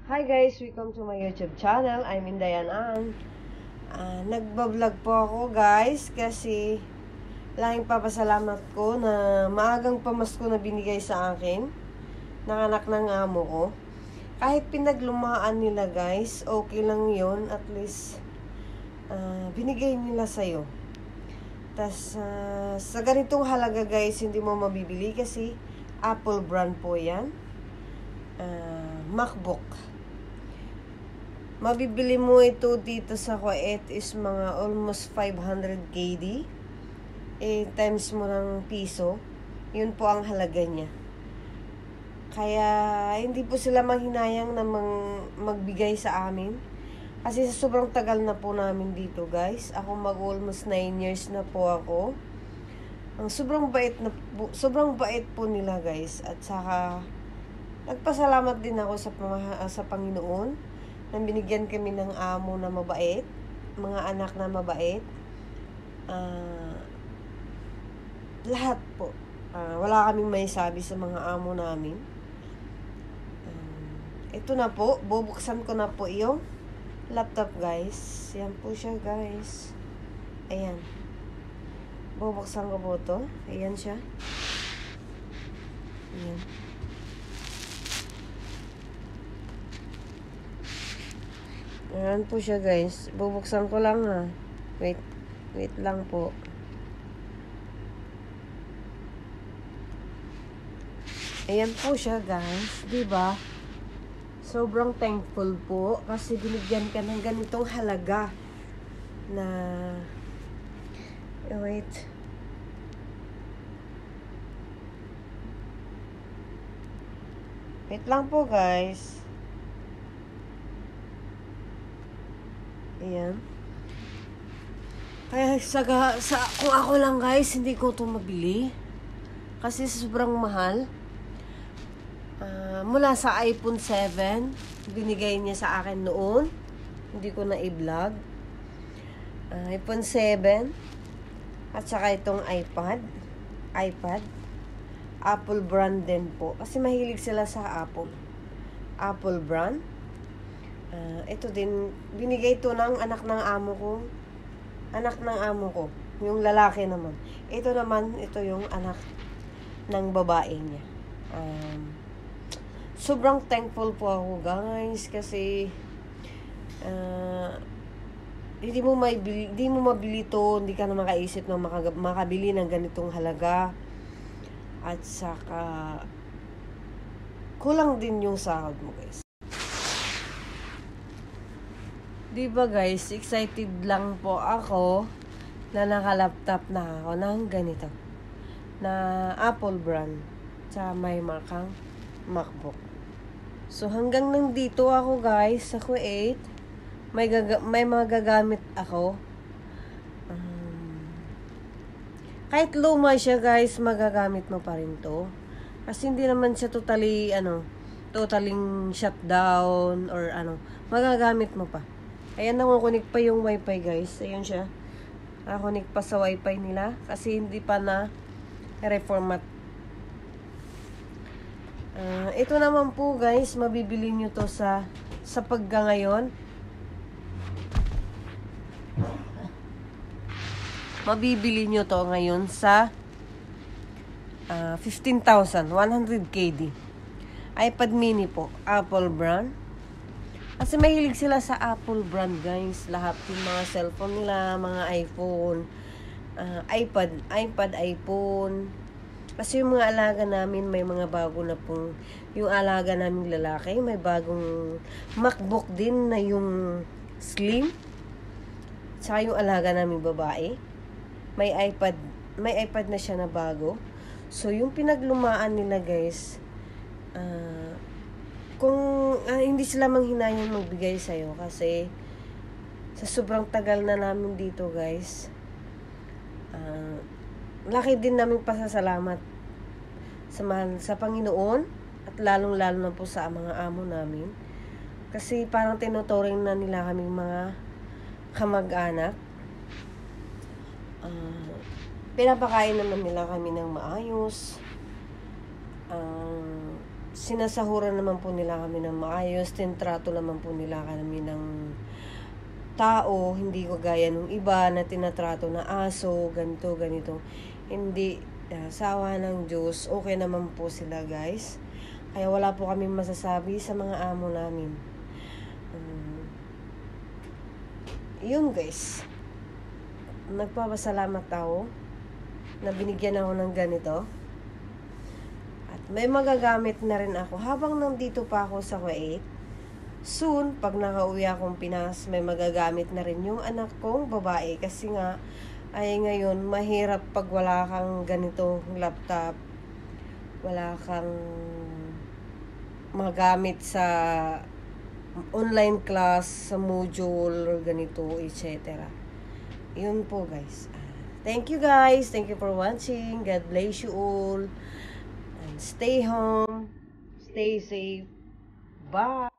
Hi guys, welcome to my YouTube channel. I'm Indayan Ann. Nagbablog po ako guys kasi lahing papasalamat ko na maagang pamasko na binigay sa akin ng anak ng amo ko. Kahit pinaglumaan nila guys, okay lang yon, at least binigay nila sa'yo. Tas sa ganitong halaga guys, hindi mo mabibili kasi Apple brand po yan. MacBook. Mabibili mo ito dito sa Kuwait is mga almost 500 KD. Times mo ng piso, yun po ang halaga niya. Kaya hindi po sila manghinayang na magbigay sa amin. Kasi sa sobrang tagal na po namin dito guys. Ako almost 9 years na po ako. Ang sobrang bait po nila guys. At saka nagpasalamat din ako sa Panginoon na binigyan kami ng amo na mabait, mga anak na mabait. Lahat po. Wala kaming may sabi sa mga amo namin. Ito na po, bubuksan ko na po yung laptop guys. Yan po siya guys. Ayan. Bubuksan ko po to. Ayan siya. Ayan. Ayan po siya guys. Bubuksan ko lang ha. Wait lang po. Ayan po siya guys. Diba? Sobrang thankful po kasi binigyan ka ng ganitong halaga na wait lang po guys. Ayan. Kaya kung ako lang guys, hindi ko ito mabili kasi sobrang mahal. Mula sa iPhone 7 binigay niya sa akin noon, hindi ko na i-vlog. iPhone 7 at saka itong iPad Apple brand din po kasi mahilig sila sa Apple brand. Ito din binigay ito ng anak ng amo ko, yung lalaki naman. Ito yung anak ng babae niya. Sobrang thankful po ako guys kasi hindi mo mabili to, hindi ka na makaisip na makabili ng ganitong halaga. At saka kulang din yung sahod mo guys. Diba guys, excited lang po ako na nakalaptop na ako ng ganito na Apple brand sa may markang MacBook. So hanggang nandito ako guys sa Kuwait, may magagamit ako. Kahit luma siya guys, magagamit mo pa rin to. Kasi hindi naman siya totaling shutdown or magagamit mo pa. Ayan, nakukunik pa yung wifi guys. Ayan siya. Nakukunik pa sa wifi nila kasi hindi pa na reformat. Ito naman po guys, mabibili nyo to sa pagga ngayon. Mabibili nyo to ngayon sa 15,100 KD. iPad mini po, Apple brand. Kasi mahilig sila sa Apple brand guys. Lahat yung mga cellphone nila, mga iPhone, iPad, iPhone. Kasi yung mga alaga namin, may mga bago na pong, yung alaga namin lalaki, may bagong MacBook din na yung slim. Tsaka yung alaga namin babae, may iPad na siya na bago. So, yung pinaglumaan nila guys, kung hindi sila manghinayang magbigay sa'yo kasi sa sobrang tagal na namin dito guys, laki din namin pasasalamat sa Panginoon at lalong-lalo na po sa mga amo namin. Kasi parang tinuturing na nila kaming mga kamag-anak. Pinapakain naman nila kami ng maayos. sinasahuran naman po nila kami ng maayos, tinrato naman po nila kami ng tao, hindi ko gaya ng iba na tinatrato na aso, ganito, ganito. Hindi, sawa ng Diyos, okay naman po sila guys. Kaya wala po kami masasabi sa mga amo namin. Yun guys, nagpapasalamat ako na binigyan ako ng ganito. At may magagamit na rin ako habang nandito pa ako sa Kuwait. Soon, pag nakauwi akong Pinas, may magagamit na rin yung anak kong babae. Kasi nga, ay ngayon, mahirap pag wala kang ganitong laptop. Wala kang magamit sa online class, sa module, ganito, etc. Yun po guys. Thank you guys. Thank you for watching. God bless you all. And stay home. Stay safe. Bye.